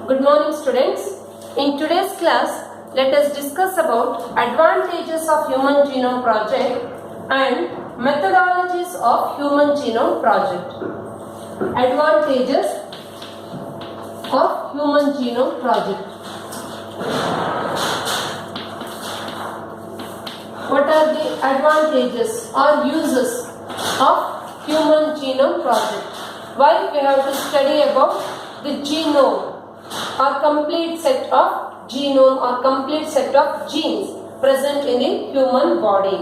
Good morning students. In today's class, let us discuss about advantages of Human Genome Project and methodologies of Human Genome Project. Advantages of Human Genome Project. What are the advantages or uses of Human Genome Project? Why we have to study about the genome or complete set of genome or complete set of genes present in the human body.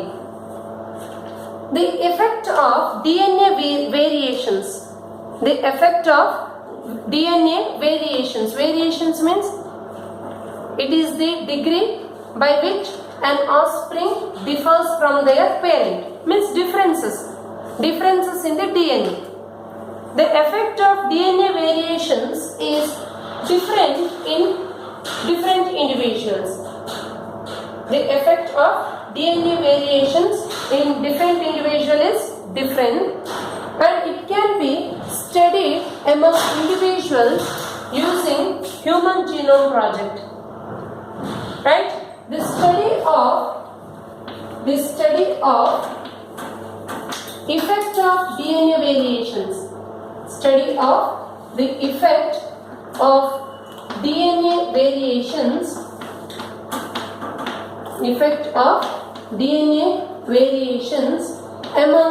The effect of DNA variations. The effect of DNA variations. Variations means it is the degree by which an offspring differs from their parent. Means differences in the DNA. The effect of DNA variations is different in different individuals. The effect of DNA variations in different individuals is different, and it can be studied among individuals using Human Genome Project. Right? The study of effect of DNA variations. Study of the effect of DNA variations. Effect of DNA variations among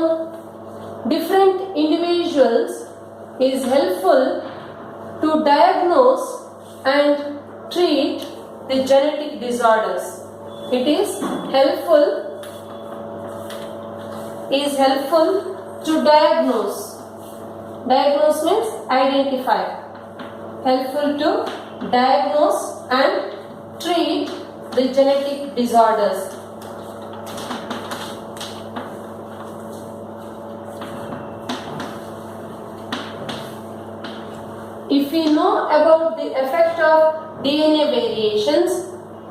different individuals is helpful to diagnose and treat the genetic disorders. It is helpful to diagnose. Diagnose means identify. Helpful to diagnose and treat the genetic disorders. If we know about the effect of DNA variations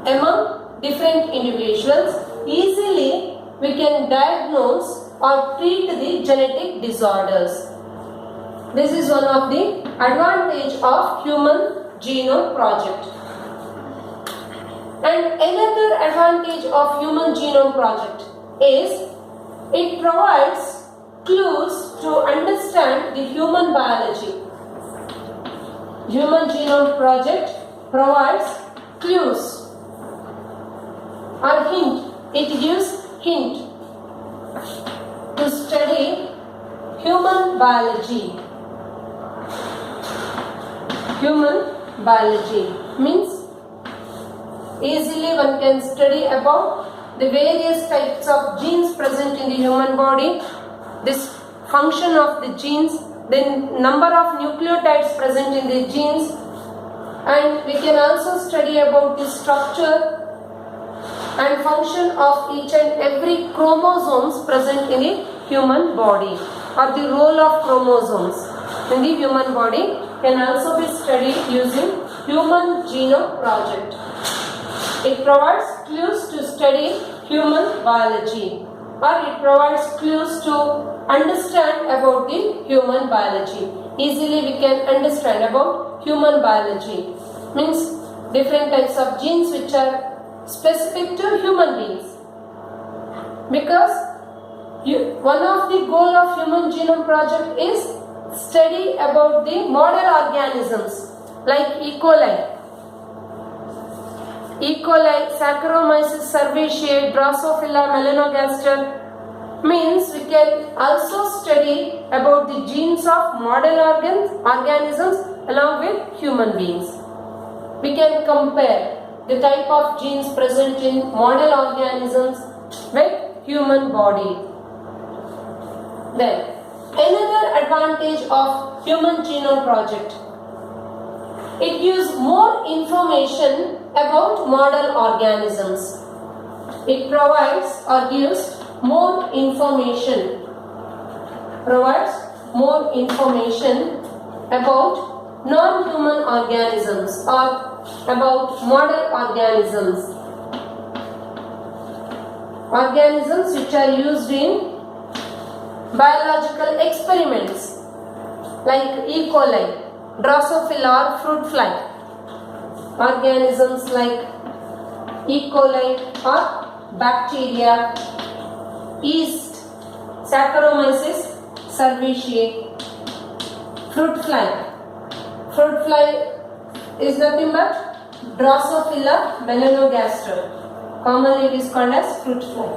among different individuals, easily we can diagnose or treat the genetic disorders. This is one of the advantage of Human Genome Project. And another advantage of Human Genome Project is it provides clues to understand the human biology. Human Genome Project provides clues or hint. It gives hint to study human biology. Human biology means easily one can study about the various types of genes present in the human body, this function of the genes, the number of nucleotides present in the genes, and we can also study about the structure and function of each and every chromosomes present in the human body, or the role of chromosomes in the human body can also be studied using Human Genome Project. It provides clues to study human biology, or it provides clues to understand about the human biology. Easily we can understand about human biology. Means different types of genes which are specific to human beings. Because one of the goal of Human Genome Project is study about the model organisms like E. coli, Saccharomyces cerevisiae, Drosophila melanogaster. Means we can also study about the genes of model organisms along with human beings. We can compare the type of genes present in model organisms with human body. Then another advantage of Human Genome Project, it gives more information about model organisms. It provides or gives more information about non-human organisms or about model organisms. Organisms which are used in biological experiments like E. coli, Drosophila or fruit fly. organisms like E. coli or bacteria, yeast, Saccharomyces cerevisiae, fruit fly. Fruit fly is nothing but Drosophila melanogaster. Commonly it is called as fruit fly.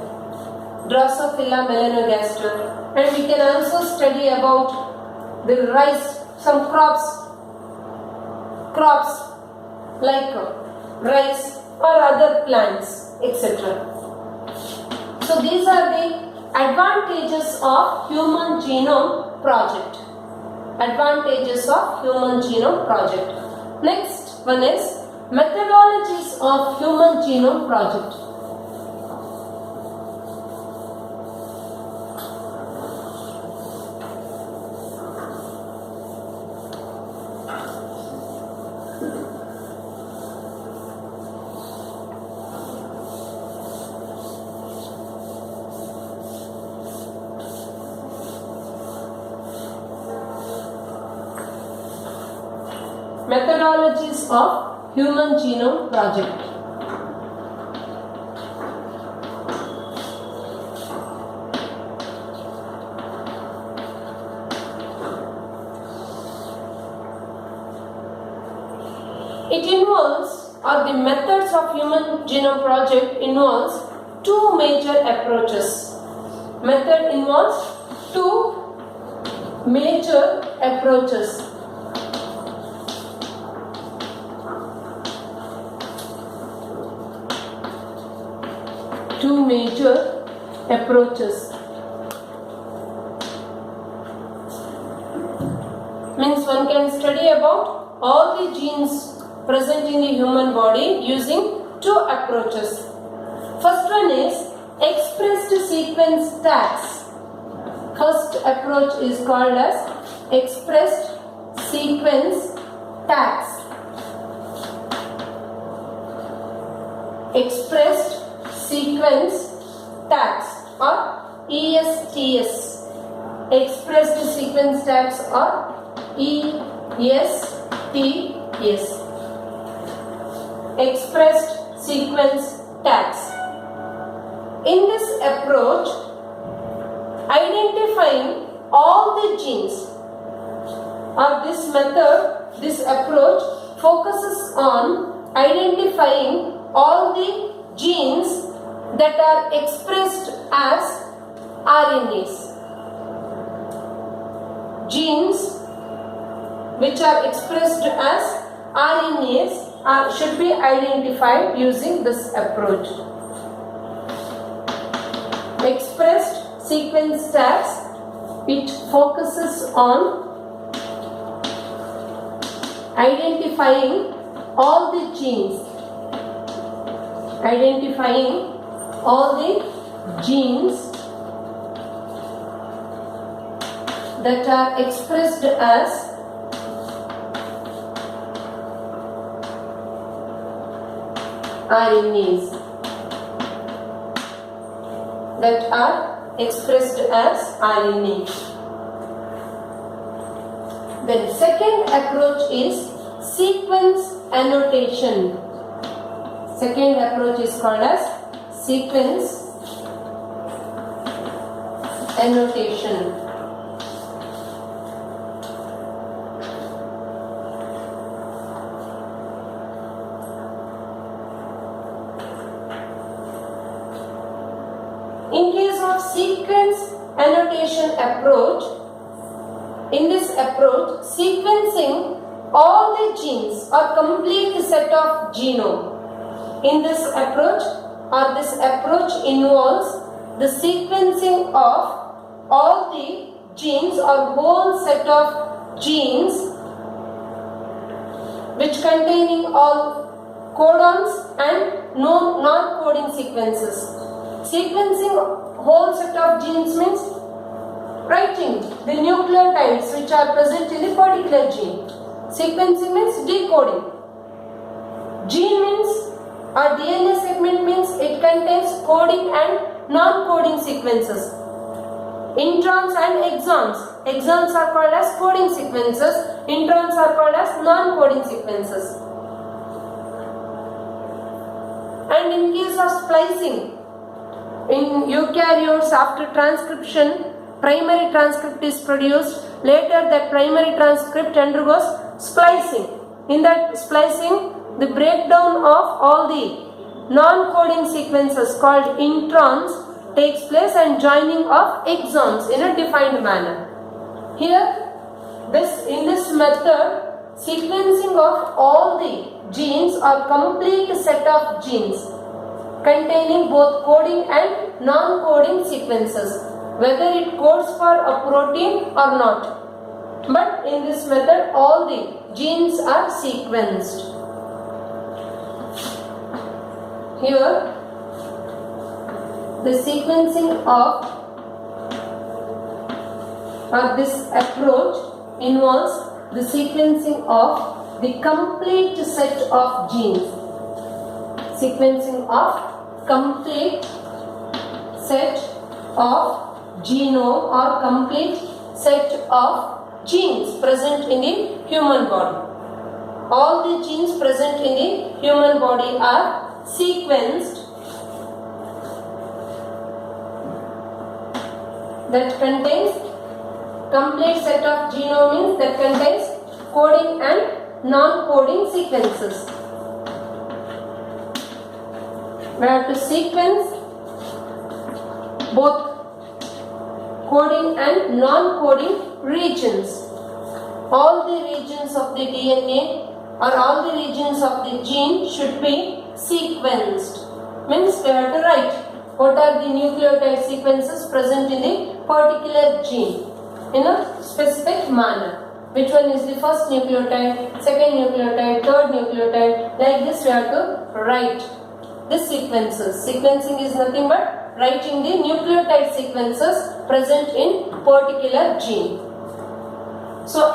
Drosophila melanogaster. And we can also study about the rice, some crops like rice or other plants, etc. So these are the advantages of Human Genome Project. Advantages of Human Genome Project. Next one is methodologies of Human Genome Project. Methodologies of Human Genome Project. It involves, or the methods of Human Genome Project involves two major approaches. Method involves two major approaches. Two major approaches. Means one can study about all the genes present in the human body using two approaches. First one is expressed sequence tags. First approach is called as expressed sequence tags. Expressed sequence tags or ESTS. Expressed sequence tags or ESTS. Expressed sequence tags. In this approach, identifying all the genes, or this method, this approach focuses on identifying all the genes that are expressed as RNAs. Genes which are expressed as RNAs should be identified using this approach. Expressed sequence tags, it focuses on identifying all the genes. Identifying all the genes that are expressed as RNAs. That are expressed as RNA. Then second approach is sequence annotation. Second approach is called as sequence annotation. In case of sequence annotation approach, in this approach, sequencing all the genes or complete set of genome. In this approach, or this approach involves the sequencing of all the genes or whole set of genes which containing all codons and non-coding sequences. Sequencing whole set of genes means writing the nucleotides which are present in the particular gene. Sequencing means decoding. Gene means or DNA segment means it contains coding and non-coding sequences. Introns and exons. Exons are called as coding sequences. Introns are called as non-coding sequences. And in case of splicing, in eukaryotes, after transcription, primary transcript is produced. Later that primary transcript undergoes splicing. In that splicing, the breakdown of all the non-coding sequences called introns takes place and joining of exons in a defined manner. Here, in this method, sequencing of all the genes or complete set of genes containing both coding and non-coding sequences, whether it codes for a protein or not. But in this method, all the genes are sequenced. Here, the sequencing of this approach involves the sequencing of the complete set of genes. Sequencing of complete set of genome or complete set of genes present in the human body. All the genes present in the human body are sequenced that contains complete set of genome means that contains coding and non-coding sequences. We have to sequence both coding and non-coding regions. All the regions of the DNA or all the regions of the gene should be sequenced. Means we have to write what are the nucleotide sequences present in the particular gene in a specific manner. Which one is the first nucleotide, second nucleotide, third nucleotide. Like this we have to write the sequences. Sequencing is nothing but writing the nucleotide sequences present in particular gene. So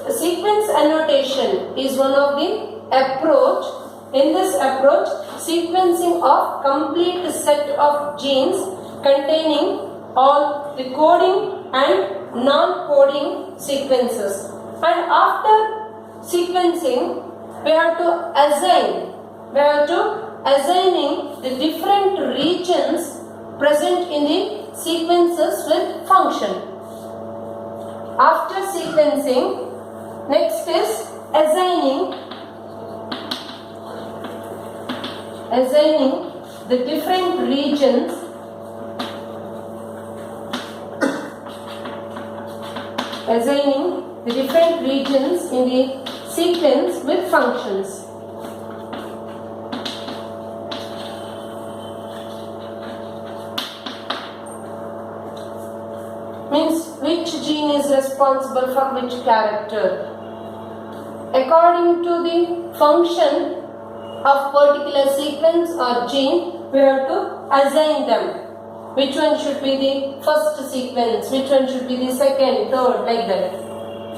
sequence annotation is one of the approach. In this approach, sequencing of complete set of genes containing all the coding and non-coding sequences. And after sequencing, we have to assigning the different regions present in the sequences with function. After sequencing, next is assigning the different regions in the sequence with functions. Means which gene is responsible for which character. According to the function of particular sequence or gene, we have to assign them. Which one should be the first sequence, which one should be the second, third, like that.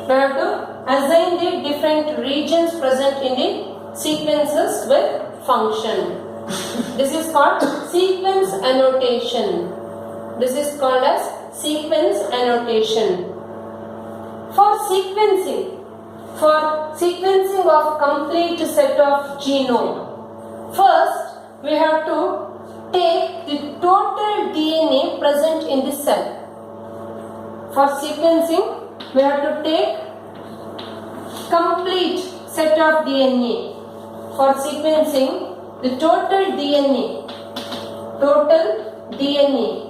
We have to assign the different regions present in the sequences with function. This is called sequence annotation. This is called as sequence annotation. For sequencing of complete set of genome, first we have to take the total DNA present in the cell. For sequencing, we have to take complete set of DNA. For sequencing, the total DNA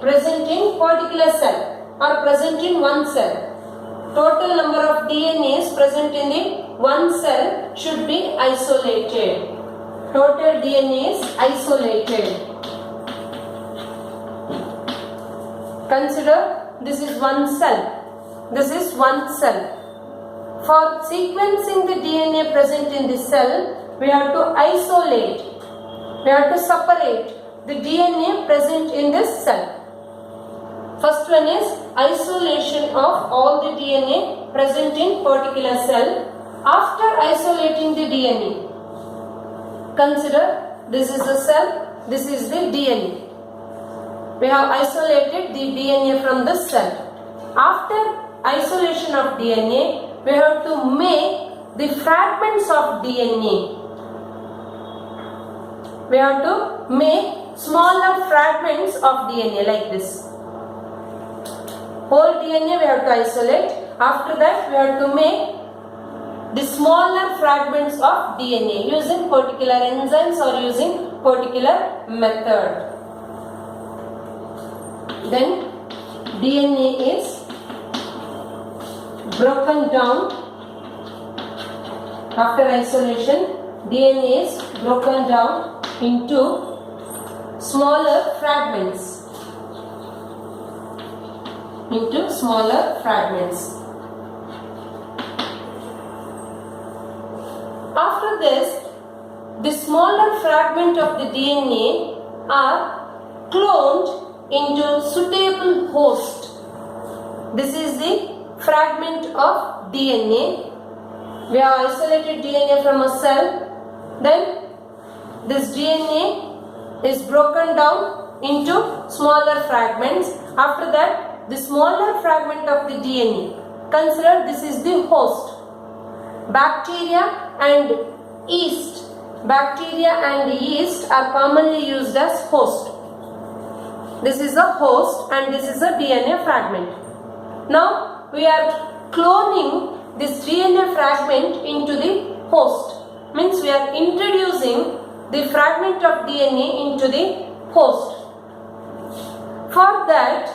present in particular cell or present in one cell. Total number of DNAs present in the one cell should be isolated. Total DNA is isolated. Consider this is one cell. This is one cell. For sequencing the DNA present in the cell, we have to isolate. We have to separate the DNA present in this cell. First one is isolation of all the DNA present in particular cell. After isolating the DNA, consider this is the cell, this is the DNA. We have isolated the DNA from the cell. After isolation of DNA, we have to make the fragments of DNA. we have to make smaller fragments of DNA like this. Whole DNA we have to isolate. After that we have to make the smaller fragments of DNA using particular enzymes or using particular method. Then DNA is broken down after isolation. DNA is broken down into smaller fragments. After this, the smaller fragment of the DNA are cloned into suitable host. This is the fragment of DNA. We have isolated DNA from a cell. Then this DNA is broken down into smaller fragments. After that, the smaller fragment of the DNA, consider this is the host. Bacteria and yeast. Bacteria and yeast are commonly used as host. This is a host and this is a DNA fragment. Now we are cloning this DNA fragment into the host. Means we are introducing the fragment of DNA into the host. For that,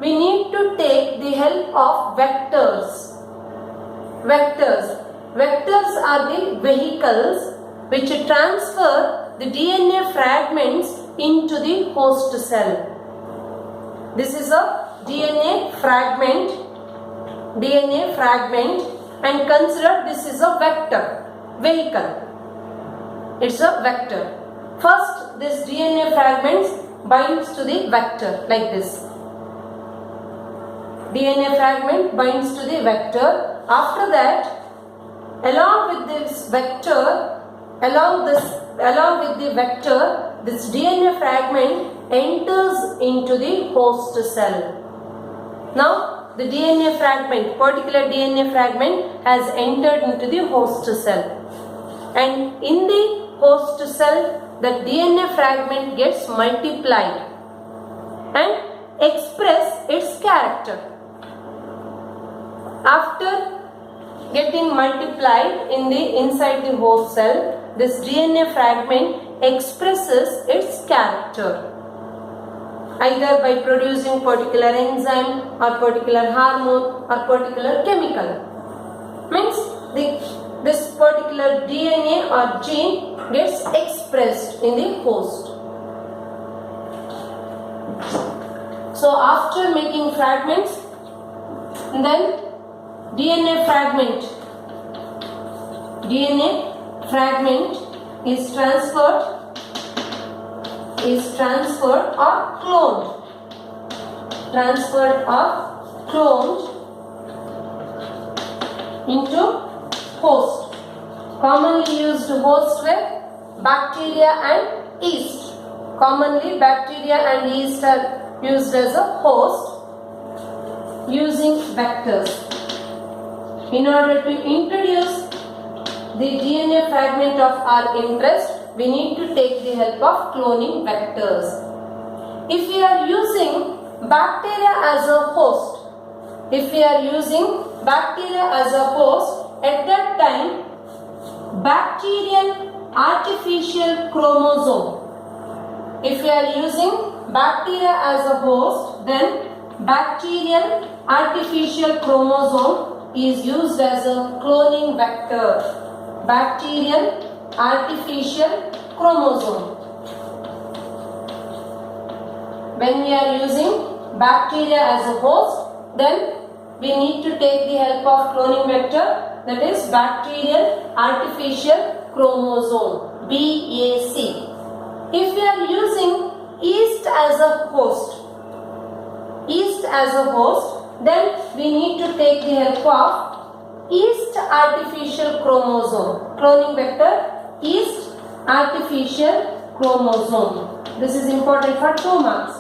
we need to take the help of vectors. Vectors are the vehicles which transfer the DNA fragments into the host cell. This is a DNA fragment and consider this is a vehicle. It's a vector. First, this DNA fragments binds to the vector like this. DNA fragment binds to the vector. After that, along with the vector, this DNA fragment enters into the host cell. Now, the DNA fragment, particular DNA fragment has entered into the host cell. And in the host cell, the DNA fragment gets multiplied and express its character. After getting multiplied inside the host cell, this DNA fragment expresses its character either by producing particular enzyme or particular hormone or particular chemical. Means this particular DNA or gene gets expressed in the host. So after making fragments, then DNA fragment is transferred or cloned. Into host. Commonly used hosts were bacteria and yeast. Commonly bacteria and yeast are used as a host using vectors. In order to introduce the DNA fragment of our interest, we need to take the help of cloning vectors. If we are using bacteria as a host, at that time, bacterial artificial chromosome. If we are using bacteria as a host, then bacterial artificial chromosome is used as a cloning vector. Bacterial artificial chromosome. When we are using bacteria as a host, then we need to take the help of cloning vector, that is bacterial artificial chromosome, BAC. If we are using yeast as a host, then we need to take the help of yeast artificial chromosome. Cloning vector, yeast artificial chromosome. This is important for 2 marks.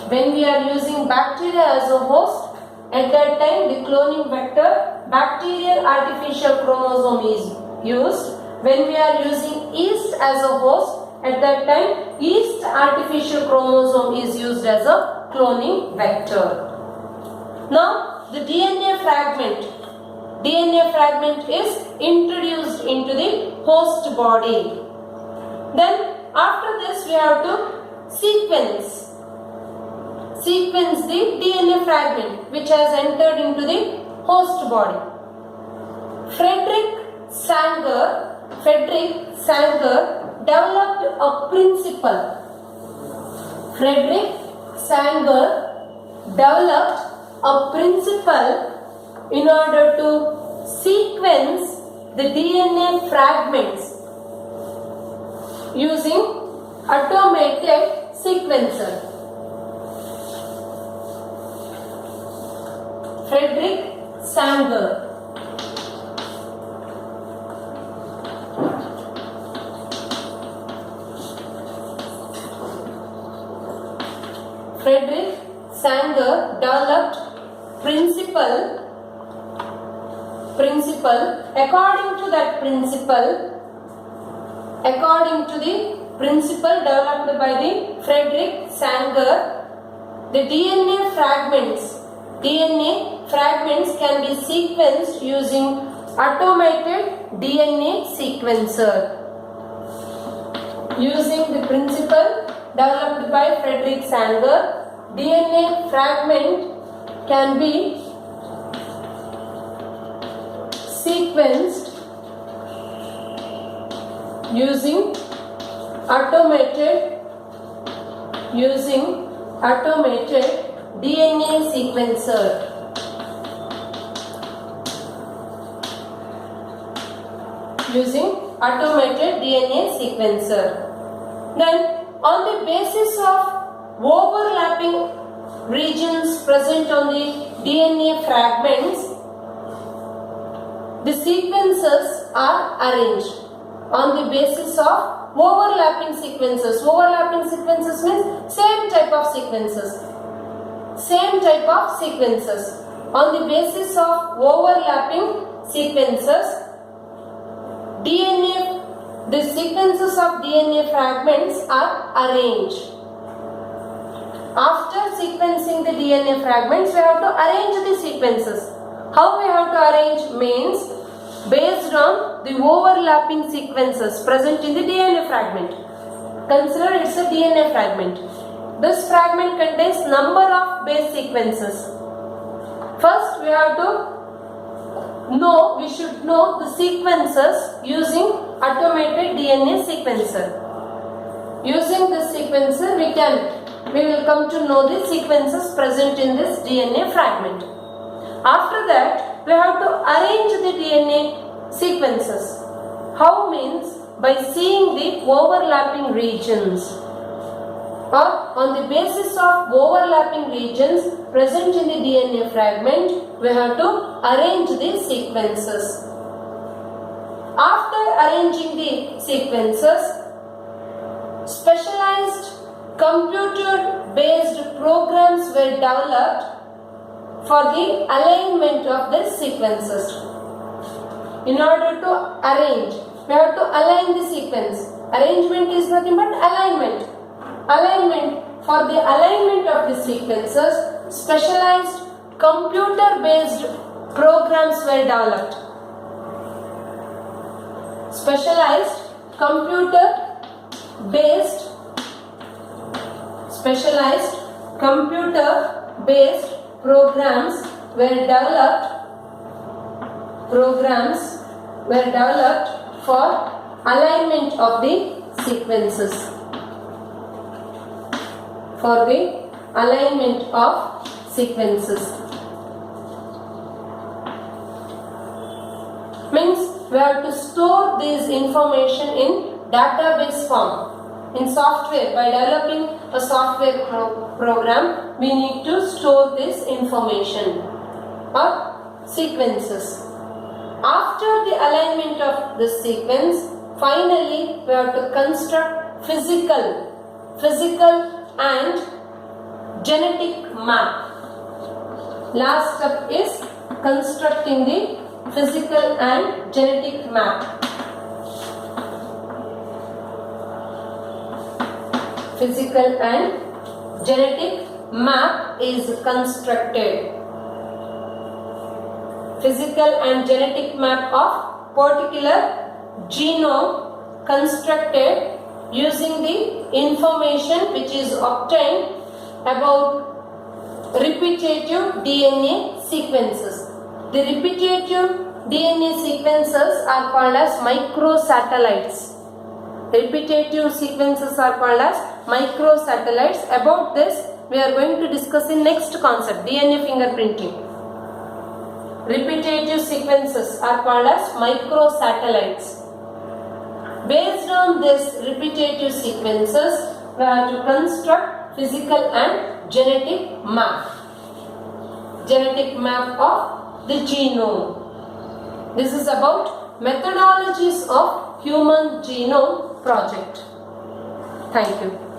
When we are using bacteria as a host, At that time, the cloning vector, bacterial artificial chromosome is used. When we are using yeast as a host, at that time, yeast artificial chromosome is used as a cloning vector. Now, the DNA fragment. DNA fragment is introduced into the host body. Then, after this, we have to sequence the DNA fragment which has entered into the host body. Frederick Sanger developed a principle. Frederick Sanger developed a principle in order to sequence the DNA fragments using automated sequencer. Frederick Sanger. Frederick Sanger developed principle. According to the principle developed by the Frederick Sanger, the DNA fragments can be sequenced using automated DNA sequencer. Using the principle developed by Frederick Sanger, DNA fragment can be sequenced using automated DNA sequencer. Then, on the basis of overlapping regions present on the DNA fragments, the sequences are arranged on the basis of overlapping sequences. Overlapping sequences means same type of sequences. On the basis of overlapping sequences, the sequences of DNA fragments are arranged. After sequencing the DNA fragments, we have to arrange the sequences. How we have to arrange means based on the overlapping sequences present in the DNA fragment. Consider it's a DNA fragment. This fragment contains number of base sequences. First, we should know the sequences using automated DNA sequencer. Using this sequencer, we will come to know the sequences present in this DNA fragment. After that, we have to arrange the DNA sequences. How means by seeing the overlapping regions. Or on the basis of overlapping regions present in the DNA fragment, we have to arrange the sequences. After arranging the sequences, specialized computer-based programs were developed for the alignment of the sequences. In order to arrange, we have to align the sequence. Arrangement is nothing but alignment. For the alignment of the sequences, specialized computer-based programs were developed. Specialized computer-based programs were developed for alignment of the sequences. Means we have to store this information in database form. In software, by developing a software program, we need to store this information or sequences. After the alignment of the sequence, finally we have to construct physical and genetic map. Last step is constructing the physical and genetic map. Physical and genetic map is constructed. Physical and genetic map of particular genome constructed using the information which is obtained about repetitive DNA sequences. The repetitive DNA sequences are called as microsatellites. Repetitive sequences are called as microsatellites. About this we are going to discuss in next concept, DNA fingerprinting. Repetitive sequences are called as microsatellites. Based on this repetitive sequences, we have to construct physical and genetic map. Genetic map of the genome. This is about methodologies of Human Genome Project. Thank you.